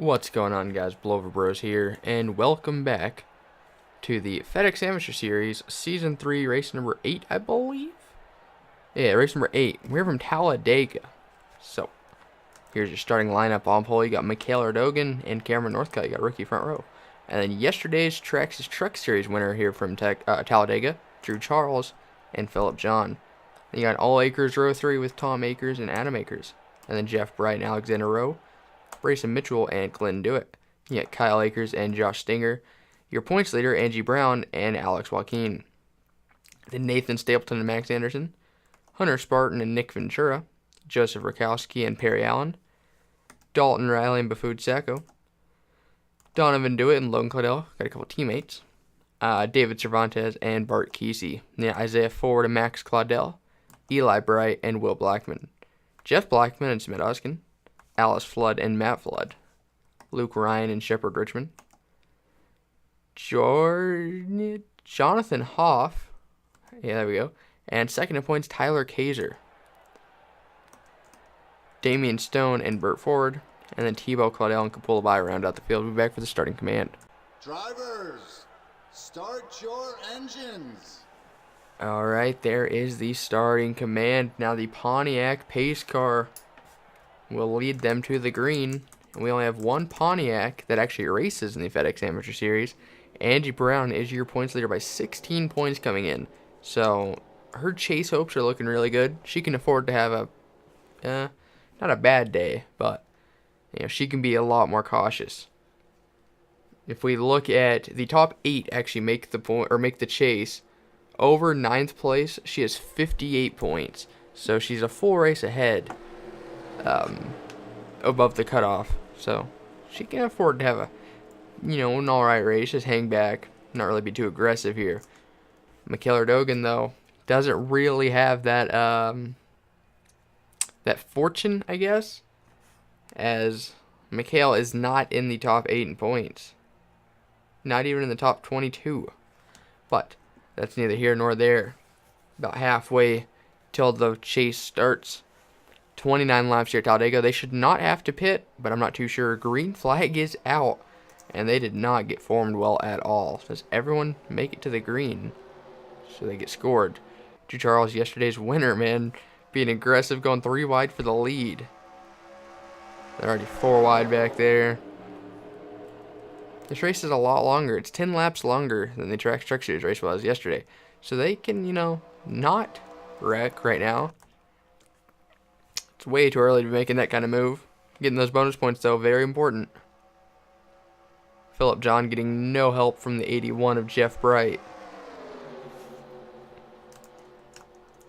What's going on, guys? Blowover Bros here, and welcome back to the FedEx Amateur Series, Season 3, race number 8, I believe? Yeah, race number 8. We're from Talladega. So, here's your starting lineup on pole. You got Mikhail Erdogan and Cameron Northcutt. You got rookie front row. And then yesterday's Traxxas Truck Series winner here from Talladega, Drew Charles and Philip John. Then you got All Akers row 3 with Tom Akers and Adam Akers. And then Jeff Bright and Alexander Rowe, Brayson Mitchell, and Glenn Dewitt. You got Kyle Akers and Josh Stinger. Your points leader, Angie Brown and Alex Joaquin. Then Nathan Stapleton and Max Anderson. Hunter Spartan and Nick Ventura. Joseph Rakowski and Perry Allen. Dalton Riley and Baffood Sacco. Donovan Dewitt and Logan Claudel. Got a couple teammates. David Cervantes and Bart Kesey. Yeah, Isaiah Ford and Max Claudel. Eli Bright and Will Blackman. Jeff Blackman and Smith Oskin. Alice Flood and Matt Flood. Luke Ryan and Shepard Richmond. Jonathan Hoff. Yeah, there we go. And second in points, Tyler Kaiser. Damian Stone and Burt Ford. And then Tebow, Claudel, and Capula Bai round out the field. We'll be back for the starting command. Drivers, start your engines. Alright, there is the starting command. Now the Pontiac pace car will lead them to the green. And we only have one Pontiac that actually races in the FedEx Amateur Series. Angie Brown is your points leader by 16 points coming in. So her chase hopes are looking really good. She can afford to have a, not a bad day, but she can be a lot more cautious. If we look at the top 8 actually make the point or make the chase, over 9th place, she has 58 points. So she's a full race ahead. Above the cutoff, so she can afford to have an alright race. Just hang back, not really be too aggressive here. Mikhail Erdogan, though, doesn't really have that that fortune, I guess, as Mikhail is not in the top 8 in points, not even in the top 22. But that's neither here nor there. About halfway till the chase starts. 29 laps here at Talladega. They should not have to pit, but I'm not too sure. Green flag is out, and they did not get formed well at all. Does everyone make it to the green? So they get scored. Drew Charles, yesterday's winner, man. Being aggressive, going 3 wide for the lead. They're already 4 wide back there. This race is a lot longer. It's 10 laps longer than the Traxxas Truck Series race was yesterday. So they can, not wreck right now. It's way too early to be making that kind of move. Getting those bonus points, though, very important. Philip John getting no help from the 81 of Jeff Bright.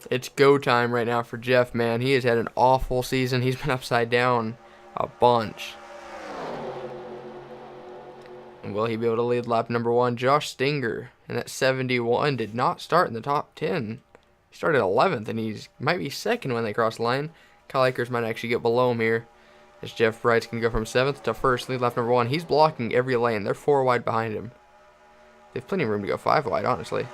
It's go time right now for Jeff, man. He has had an awful season. He's been upside down a bunch. And will he be able to lead lap number 1? Josh Stinger, and that 71 did not start in the top 10. He started 11th, and he might be 2nd when they cross the line. Kyle Akers might actually get below him here, as Jeff Bright's going to go from 7th to 1st, lead lap number 1. He's blocking every lane. They're 4 wide behind him. They have plenty of room to go 5 wide, honestly.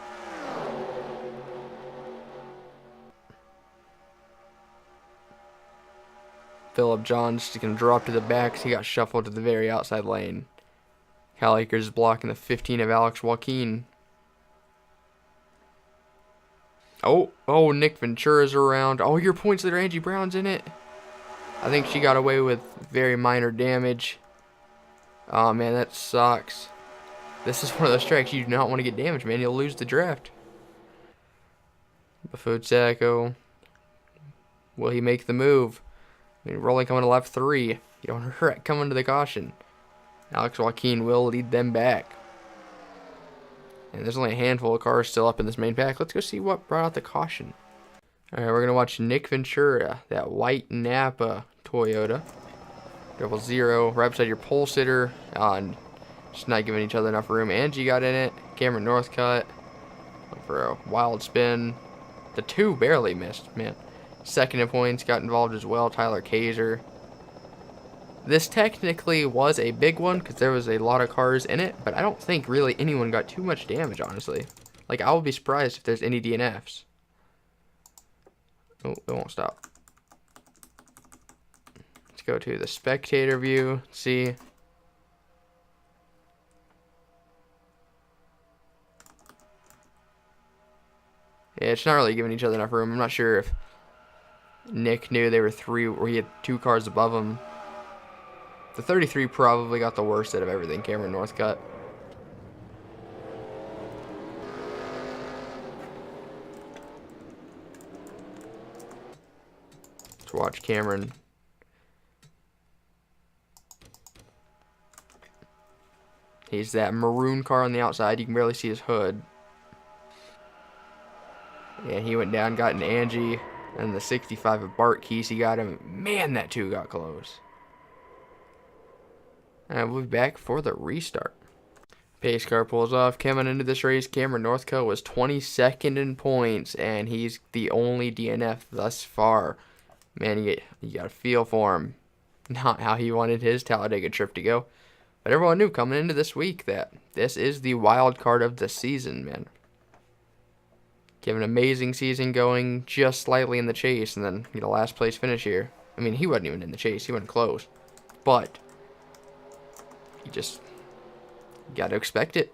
Philip John's just going to drop to the back, so he got shuffled to the very outside lane. Kyle Akers is blocking the 15 of Alex Joaquin. Oh, Nick Ventura's around. Oh, your points leader, Angie Brown's in it. I think she got away with very minor damage. Oh, man, that sucks. This is one of those tracks you do not want to get damaged, man. You'll lose the draft. Baffood Sacco. Will he make the move? Rolling coming to lap 3. You don't want to come into the caution. Alex Joaquin will lead them back. And there's only a handful of cars still up in this main pack. Let's go see what brought out the caution. Alright, we're going to watch Nick Ventura, that white Napa Toyota. 00, right beside your pole sitter. Just not giving each other enough room. Angie got in it. Cameron Northcutt. For a wild spin. The 2 barely missed, man. Second in points got involved as well. Tyler Kaiser. This technically was a big one because there was a lot of cars in it, but I don't think really anyone got too much damage, honestly. Like, I would be surprised if there's any DNFs. Oh, it won't stop. Let's go to the spectator view. See, Yeah, it's not really giving each other enough room. I'm not sure if Nick knew they were three, or he had 2 cars above him. The 33 probably got the worst out of everything, Cameron Northcutt. Let's watch Cameron. He's that maroon car on the outside. You can barely see his hood. Yeah, he went down, got an Angie, and the 65 of Bart Keese. He got him. Man, that 2 got close. And we'll be back for the restart. Pace car pulls off. Coming into this race, Cameron Northcutt was 22nd in points, and he's the only DNF thus far. Man, you got a feel for him. Not how he wanted his Talladega trip to go. But everyone knew coming into this week that this is the wild card of the season, man. Give an amazing season going just slightly in the chase, and then get a last place finish here. I mean, he wasn't even in the chase. He wasn't close. But you just got to expect it.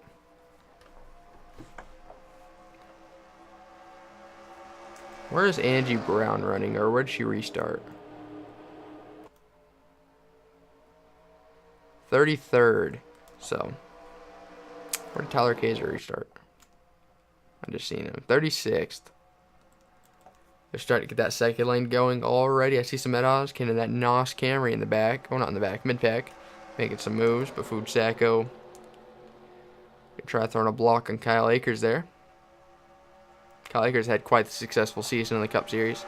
Where is Angie Brown running, or where'd she restart? 33rd. So, where did Tyler Kaiser restart? I just seen him. 36th. They're starting to get that second lane going already. I see some Meadows. Getting that NOS Camry in the back. Oh, not in the back. Mid-pack. Making some moves. But Food Sacco. Try throwing a block on Kyle Akers there. Kyle Akers had quite the successful season in the Cup Series.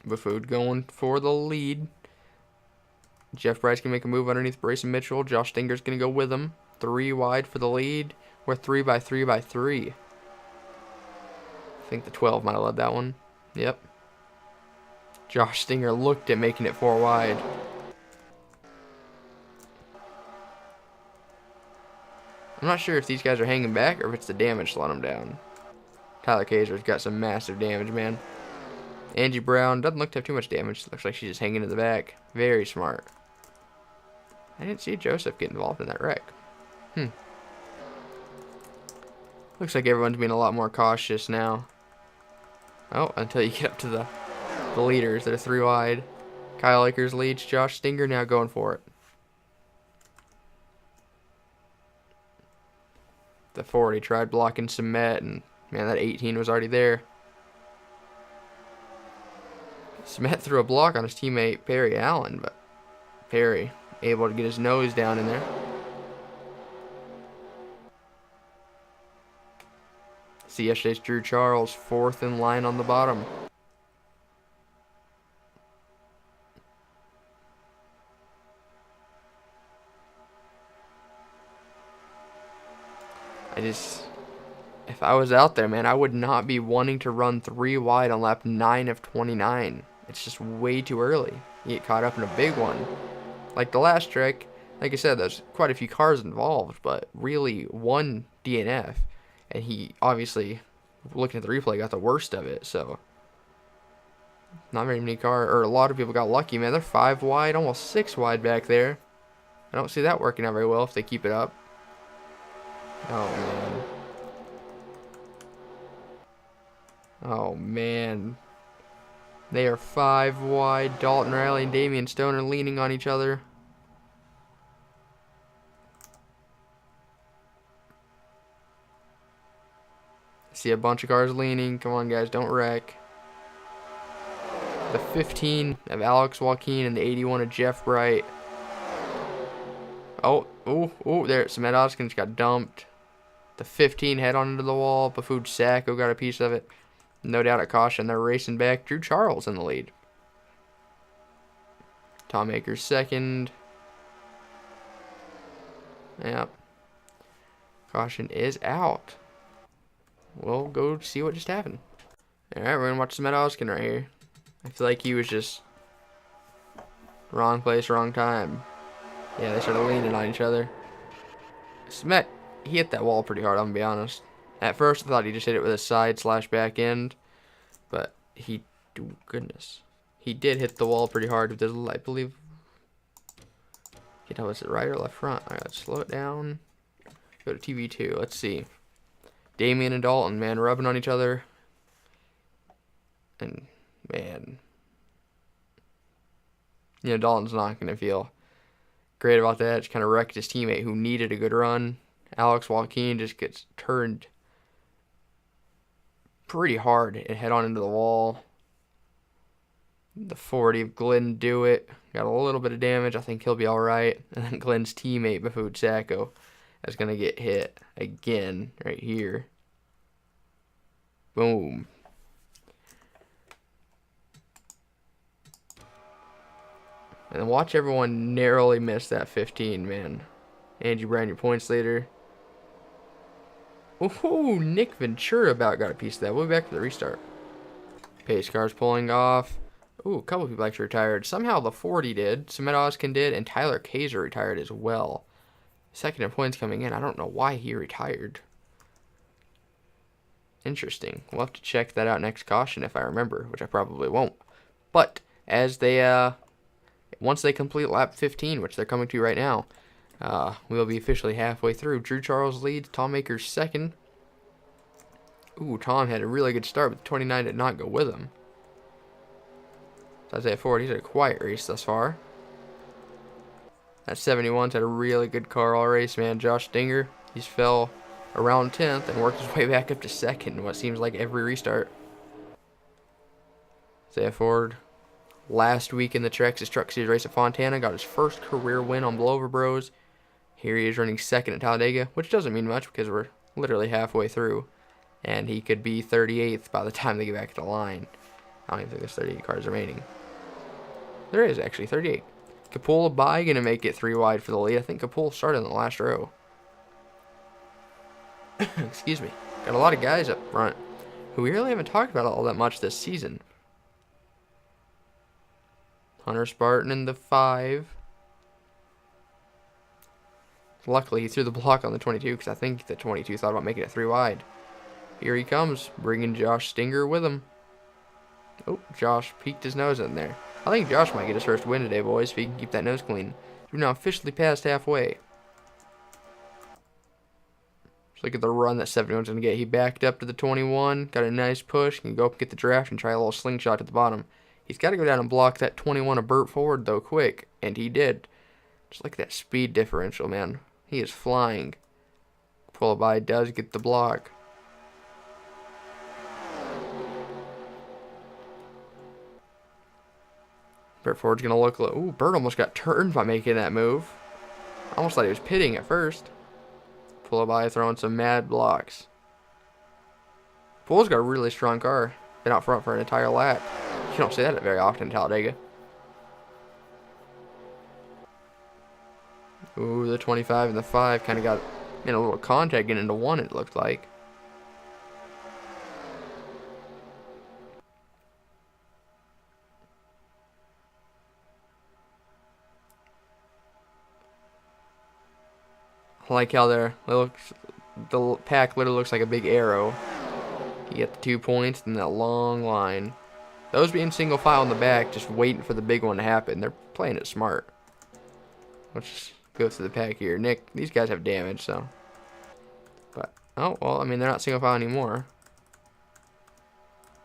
Bufood going for the lead. Jeff Bryce can make a move underneath Brayson Mitchell. Josh Stinger's going to go with him. 3 wide for the lead. We're 3 by 3 by 3. I think the 12 might have led that one. Yep. Josh Stinger looked at making it 4 wide. I'm not sure if these guys are hanging back or if it's the damage slowing them down. Tyler Kaiser's got some massive damage, man. Angie Brown doesn't look to have too much damage. Looks like she's just hanging in the back. Very smart. I didn't see Joseph get involved in that wreck. Looks like everyone's being a lot more cautious now. Oh, until you get up to the leaders that are 3 wide. Kyle Akers leads. Josh Stinger now going for it. The 40 tried blocking Smet, and man, that 18 was already there. Smet threw a block on his teammate Perry Allen, but Perry able to get his nose down in there. See yesterday's Drew Charles, 4th in line on the bottom. If I was out there, man, I would not be wanting to run 3 wide on lap 9 of 29. It's just way too early. You get caught up in a big one. Like the last trick, like I said, there's quite a few cars involved, but really 1 DNF. And he obviously, looking at the replay, got the worst of it, so. Not very many cars, or a lot of people got lucky, man. They're 5 wide, almost 6 wide back there. I don't see that working out very well if they keep it up. Oh, man. Oh, man. They are 5 wide. Dalton Riley and Damian Stone are leaning on each other. See a bunch of cars leaning. Come on, guys, don't wreck. The 15 of Alex Joaquin and the 81 of Jeff Bright. Oh, there. Smet Oskins got dumped. The 15 head on into the wall. Bafood Sacco got a piece of it. No doubt at caution. They're racing back. Drew Charles in the lead. Tom Akers second. Yep. Caution is out. We'll go see what just happened. Alright, we're going to watch Smet Oskin right here. I feel like he was just wrong place, wrong time. Yeah, they started leaning on each other. Smet, he hit that wall pretty hard, I'm going to be honest. At first, I thought he just hit it with a side slash back end. But he, oh goodness. He did hit the wall pretty hard. I believe, was it right or left front? Alright, let's slow it down. go to TV2. Let's see. Damian and Dalton, man, rubbing on each other. And, man. You know, Dalton's not going to feel great about that. Just kind of wrecked his teammate who needed a good run. Alex Joaquin just gets turned pretty hard and head on into the wall. The 40 of Glenn do it. Got a little bit of damage. I think he'll be all right. And then Glenn's teammate, Bafut Sacco, is going to get hit again right here. Boom. And watch everyone narrowly miss that 15, man. Angie Brown, your points leader. Ooh, Nick Ventura about got a piece of that. We'll be back for the restart. Pace cars pulling off. Ooh, a couple people actually retired. Somehow the 40 did. Samet Oskin did. And Tyler Kaiser retired as well. Second in points coming in. I don't know why he retired. Interesting. We'll have to check that out next caution if I remember, which I probably won't. But as they once they complete lap 15, which they're coming to right now, we'll be officially halfway through. Drew Charles leads. Tom Akers second. Ooh, Tom had a really good start, but the 29 did not go with him. So Isaiah Ford, he's had a quiet race thus far. That 71's had a really good car all race, man. Josh Dinger, he's fell around 10th and worked his way back up to second in what seems like every restart. Isaiah Ford, last week in the Texas Truck Series race at Fontana, got his first career win on Blowover Bros. Here he is running second at Talladega, which doesn't mean much because we're literally halfway through. And he could be 38th by the time they get back to the line. I don't even think there's 38 cars remaining. There is actually 38. Kapula Bai going to make it 3 wide for the lead. I think Kapula started in the last row. Excuse me. Got a lot of guys up front who we really haven't talked about all that much this season. Hunter Spartan in the 5. Luckily, he threw the block on the 22 because I think the 22 thought about making it 3 wide. Here he comes, bringing Josh Stinger with him. Oh, Josh peeked his nose in there. I think Josh might get his first win today, boys, if he can keep that nose clean. We're now officially past halfway. Just look at the run that 71's going to get. He backed up to the 21, got a nice push, can go up and get the draft and try a little slingshot at the bottom. He's got to go down and block that 21 of Burt Ford, though, quick. And he did. Just look at that speed differential, man. He is flying. Pullaby does get the block. Burt Ford's going to look... Ooh, Burt almost got turned by making that move. I almost thought he was pitting at first. Pullaby throwing some mad blocks. Pull's got a really strong car. Been out front for an entire lap. You don't see that very often in Talladega. Ooh, the 25 and the 5 kind of got in a little contact getting into one, it looked like. I like how the pack literally looks like a big arrow. You get the 2 points and that long line. Those being single file in the back, just waiting for the big one to happen. They're playing it smart. Let's go through the pack here. Nick, these guys have damage, so. But, oh, well, I mean, they're not single file anymore.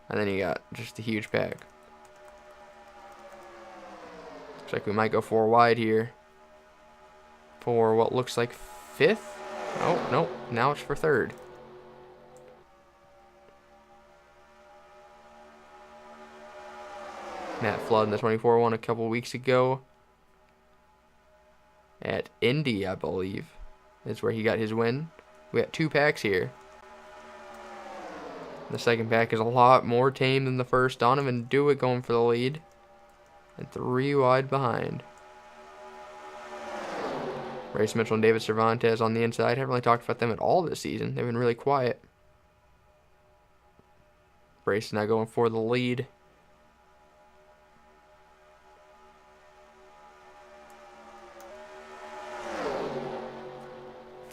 And then you got just a huge pack. Looks like we might go 4 wide here. For what looks like 5th? Oh, no. Now it's for 3rd. Matt Flood in the 24 won a couple weeks ago. At Indy, I believe, is where he got his win. We got 2 packs here. The second pack is a lot more tame than the first. Donovan Dewitt going for the lead. And 3 wide behind. Race Mitchell and David Cervantes on the inside. Haven't really talked about them at all this season. They've been really quiet. Brace now going for the lead.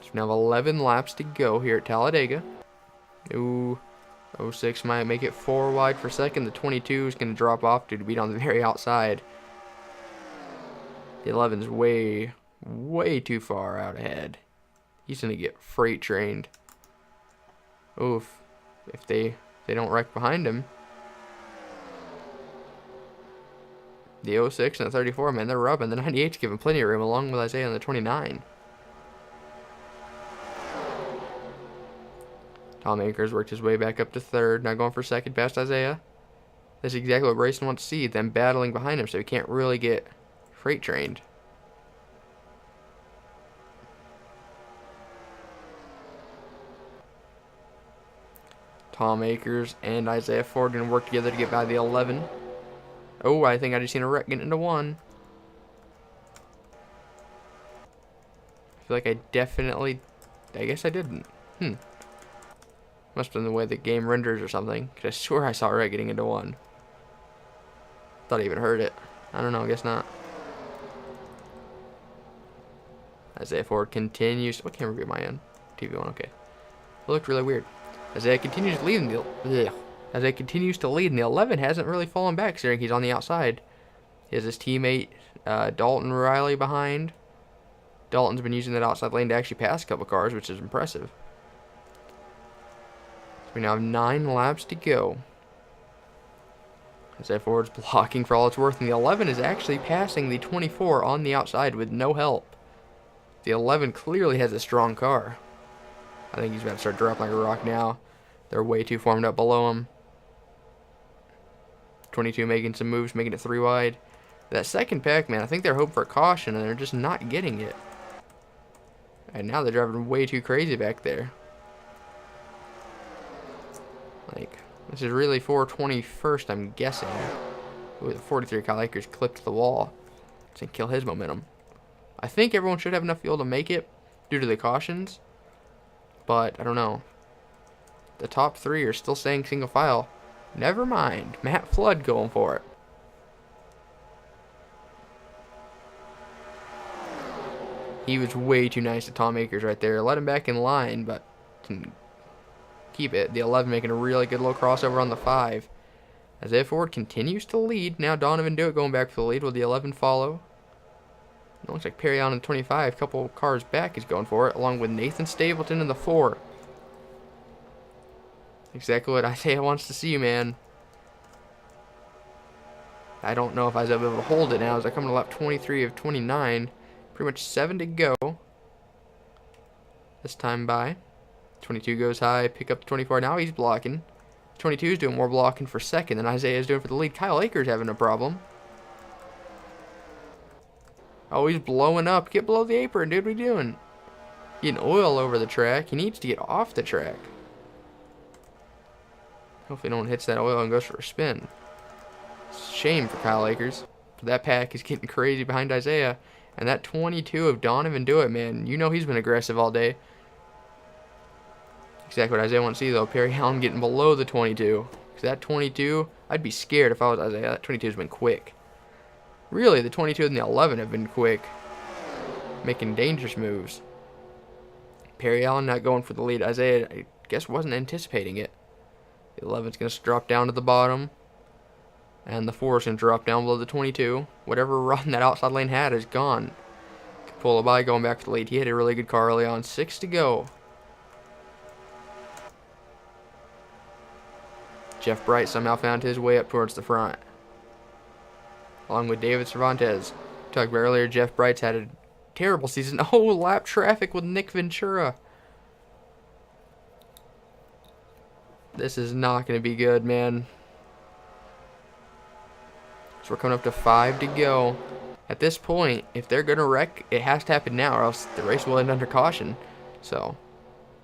So now 11 laps to go here at Talladega. Ooh, 06 might make it 4 wide for second. The 22 is going to drop off due to being on the very outside. The 11's way too far out ahead. He's going to get freight trained. Oof. If they don't wreck behind him. The 06 and the 34, man, they're rubbing. The 98's giving plenty of room, along with Isaiah on the 29. Tom Akers worked his way back up to third, now going for second past Isaiah. That's exactly what Brayson wants to see, them battling behind him so he can't really get freight trained. Tom Akers and Isaiah Ford going to work together to get by the 11. Oh, I think I just seen a wreck get into one. I feel like I guess I didn't. Must have been the way the game renders or something. Because I swear I saw a wreck getting into one. Thought I even heard it. I don't know, I guess not. Isaiah Ford continues. What camera view am I on? TV one, okay. It looked really weird. Isaiah continues to lead in the 11 hasn't really fallen back, considering he's on the outside. He has his teammate Dalton Riley behind. Dalton's been using that outside lane to actually pass a couple cars, which is impressive. So we now have 9 laps to go. Isaiah Ford's blocking for all it's worth, and the 11 is actually passing the 24 on the outside with no help. The 11 clearly has a strong car. I think he's about to start dropping like a rock now. They're way too formed up below him. 22 making some moves, making it 3 wide. That second pack, man, I think they're hoping for a caution, and they're just not getting it. And now they're driving way too crazy back there. Like, this is really for 21st, I'm guessing. With the 43, Kyle Akers clipped the wall. To kill his momentum. I think everyone should have enough fuel to make it due to the cautions. But, I don't know. The top 3 are still saying single file. Never mind. Matt Flood going for it. He was way too nice to Tom Akers right there. Let him back in line, but can keep it. The 11 making a really good little crossover on the 5. Isaiah Ford continues to lead. Now Donovan Dewitt going back for the lead. Will the 11 follow? It looks like Perry Allen in 25, a couple cars back, is going for it, along with Nathan Stapleton in the 4. Exactly what Isaiah wants to see, man. I don't know if Isaiah will be able to hold it now as I come to lap 23 of 29. Pretty much 7 to go. This time by. 22 goes high, pick up the 24. Now he's blocking. 22 is doing more blocking for second than Isaiah is doing for the lead. Kyle Akers having a problem. Oh, he's blowing up. Get below the apron, dude. What are you doing? Getting oil over the track. He needs to get off the track. Hopefully no one hits that oil and goes for a spin. Shame for Kyle Akers. That pack is getting crazy behind Isaiah. And that 22 of Donovan Dewitt, man. You know he's been aggressive all day. Exactly what Isaiah wants to see, though. Perry Allen getting below the 22. Because that 22, I'd be scared if I was Isaiah. That 22 has been quick. Really, the 22 and the 11 have been quick. Making dangerous moves. Perry Allen not going for the lead. Isaiah, I guess, wasn't anticipating it. The 11's going to drop down to the bottom. And the 4 is going to drop down below the 22. Whatever run that outside lane had is gone. Capolo by going back for the lead. He had a really good car early on. 6 to go. Jeff Bright somehow found his way up towards the front. Along with David Cervantes. Talked about earlier, Jeff Bright's had a terrible season. Oh, lap traffic with Nick Ventura. This is not going to be good, man. So we're coming up to 5 to go. At this point, if they're going to wreck, it has to happen now or else the race will end under caution. So,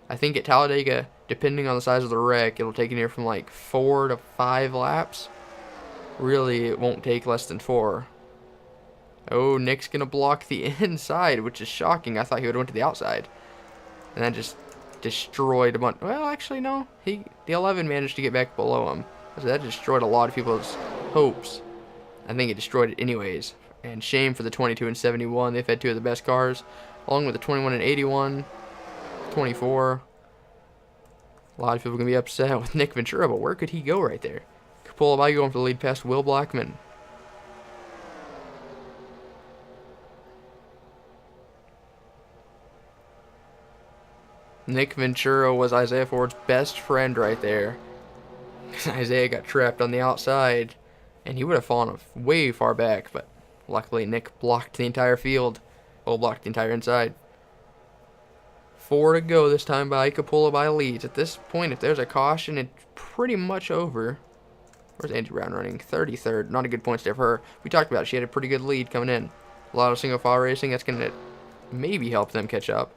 I think at Talladega, depending on the size of the wreck, it'll take anywhere from like 4 to 5 laps. Really, it won't take less than 4. Oh, Nick's going to block the inside, which is shocking. I thought he would have went to the outside. And that just destroyed a bunch. Well, actually, no. The 11 managed to get back below him. So that destroyed a lot of people's hopes. I think it destroyed it anyways. And shame for the 22 and 71. They've had 2 of the best cars. Along with the 21 and 81. 24. A lot of people are going to be upset with Nick Ventura, but where could he go right there? Capolo by going for the lead past Will Blackman. Nick Ventura was Isaiah Ford's best friend right there. Isaiah got trapped on the outside, and he would have fallen way far back, but luckily Nick blocked the entire field. Well, blocked the entire inside. 4 to go this time by Kapula leads. At this point, if there's a caution, it's pretty much over. Where's Angie Brown running? 33rd. Not a good point stay for her. We talked about it. She had a pretty good lead coming in. A lot of single file racing. That's going to maybe help them catch up.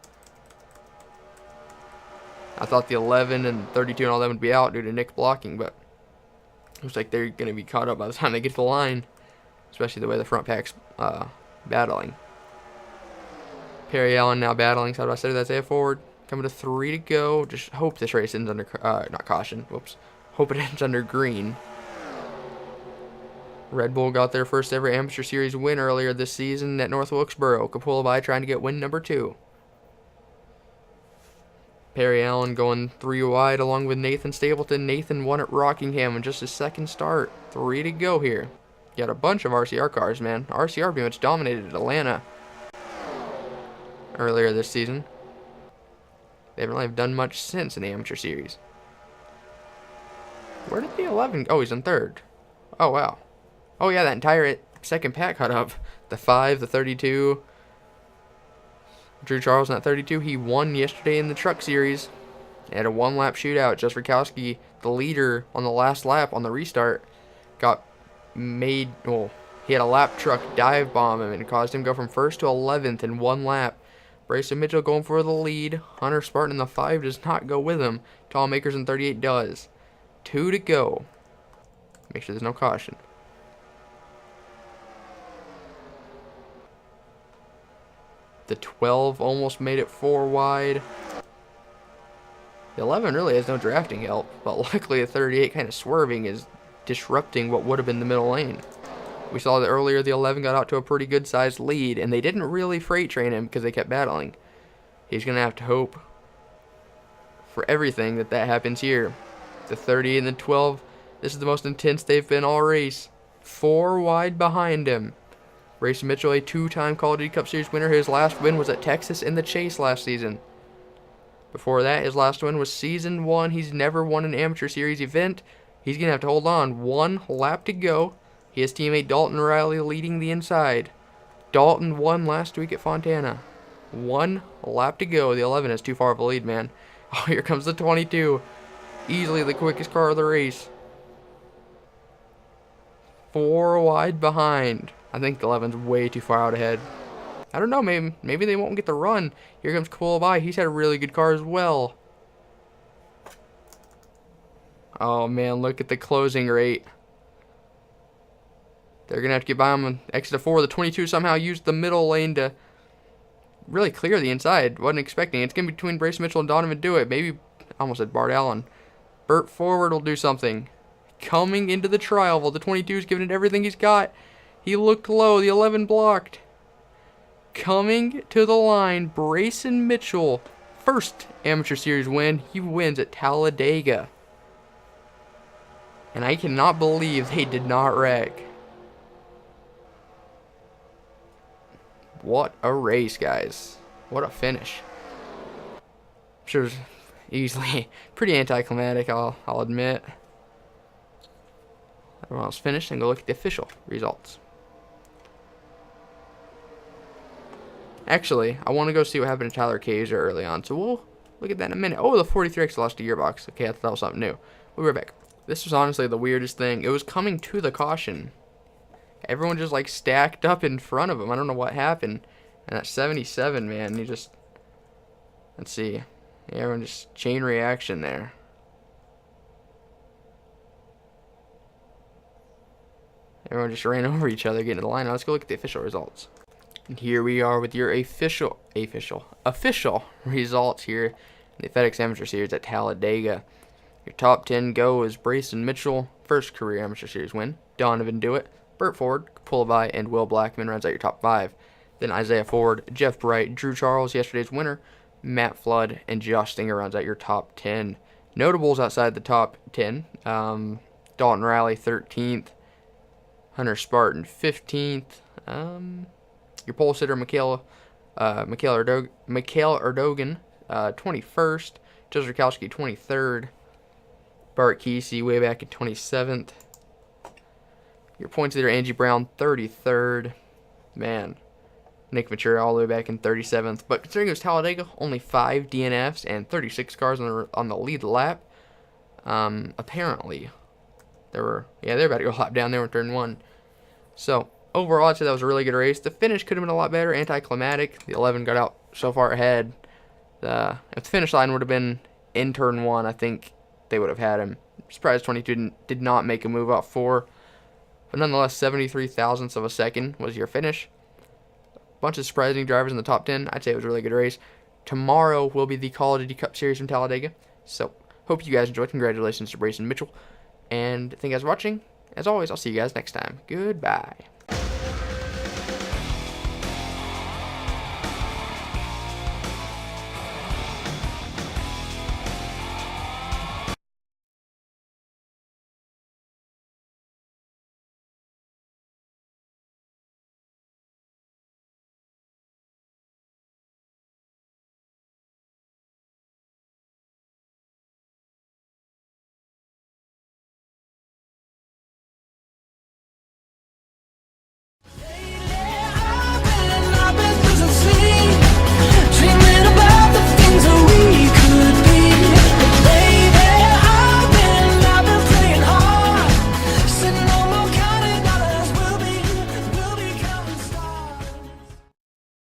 I thought the 11 and 32 and all that would be out due to Nick blocking, but looks like they're going to be caught up by the time they get to the line, especially the way the front pack's battling. Perry Allen now battling side by side with Isaiah Ford. Coming to 3 to go. Just hope this race ends under, not caution. Whoops. Hope it ends under green. Red Bull got their first ever Amateur Series win earlier this season at North Wilkesboro. Kapula trying to get win number 2. Perry Allen going 3 wide along with Nathan Stapleton. Nathan won at Rockingham in just his second start. 3 to go here. Got a bunch of RCR cars, man. RCR pretty much dominated Atlanta earlier this season. They haven't really done much since in the Amateur Series. Where did the 11 go? Oh, he's in 3rd. Oh, wow. Oh, yeah, that entire second pack caught up. The 5, the 32. Drew Charles in that 32. He won yesterday in the Truck Series. They had a 1-lap shootout. Just Rakowski, the leader on the last lap on the restart, got made. Well, he had a lap truck dive bomb him and it caused him to go from 1st to 11th in 1 lap. Brayson Mitchell going for the lead. Hunter Spartan in the 5 does not go with him. Tom Akers in 38 does. 2 to go. Make sure there's no caution. The 12 almost made it 4 wide. The 11 really has no drafting help, but luckily the 38 kind of swerving is disrupting what would have been the middle lane. We saw that earlier the 11 got out to a pretty good sized lead, and they didn't really freight train him because they kept battling. He's going to have to hope for everything that happens here. The 30 and the 12, this is the most intense they've been all race. 4 wide behind him. Brayson Mitchell, a 2-time Call of Duty Cup Series winner. His last win was at Texas in the Chase last season. Before that, his last win was Season 1. He's never won an Amateur Series event. He's going to have to hold on. 1 lap to go. He has teammate Dalton Riley leading the inside. Dalton won last week at Fontana. 1 lap to go. The 11 is too far of a lead, man. Oh, here comes the 22. Easily the quickest car of the race. 4 wide behind. I think the 11's way too far out ahead. I don't know, maybe they won't get the run. Here comes Kapula. He's had a really good car as well. Oh, man, look at the closing rate. They're going to have to get by him on exit of 4. The 22 somehow used the middle lane to really clear the inside. Wasn't expecting it. It's going to be between Brayson Mitchell and Donovan Dewitt. Maybe, I almost said Bart Allen. Burt Forward will do something. Coming into the trial, while the 22 is giving it everything he's got. He looked low. The 11 blocked. Coming to the line, Brayson Mitchell. First Amateur Series win. He wins at Talladega. And I cannot believe they did not wreck. What a race, guys. What a finish. I'm sure it was easily pretty anticlimactic, I'll admit. Everyone else finished, and go look at the official results. Actually, I want to go see what happened to Tyler Kaiser early on, so we'll look at that in a minute. Oh, the 43X lost a gearbox. Okay, I thought that was something new. We'll be right back. This was honestly the weirdest thing. It was coming to the caution. Everyone just like stacked up in front of him. I don't know what happened. And that 77, man, he just, let's see. Yeah, everyone just chain reaction there. Everyone just ran over each other getting to the line. Now let's go look at the official results. And here we are with your official results here in the FedEx Amateur Series at Talladega. Your top 10 go is Brayson Mitchell, first career Amateur Series win. Donovan Dewitt, Burt Ford, Kapula, and Will Blackman runs out your top 5. Then Isaiah Ford, Jeff Bright, Drew Charles, yesterday's winner, Matt Flood, and Josh Stinger rounds out your top 10. Notables outside the top 10, Dalton Riley, 13th. Hunter Spartan, 15th. Your pole sitter, Mikhail Erdogan, 21st. Joe Zerkowski, 23rd. Bart Kesey way back in 27th. Your points leader, Angie Brown, 33rd. Man, Nick Ventura all the way back in 37th. But considering it was Talladega, only 5 DNFs and 36 cars on the lead lap. Apparently, they're about to go lap down there in turn 1. So, overall, I'd say that was a really good race. The finish could have been a lot better, anticlimactic. The 11 got out so far ahead. If the finish line would have been in turn 1, I think they would have had him. Surprised 22 did not make a move out 4. But nonetheless, 73 thousandths of a second was your finish. Bunch of surprising drivers in the top 10. I'd say it was a really good race. Tomorrow will be the Call of Duty Cup Series from Talladega. So, hope you guys enjoyed. Congratulations to Brayson Mitchell. And thank you guys for watching. As always, I'll see you guys next time. Goodbye.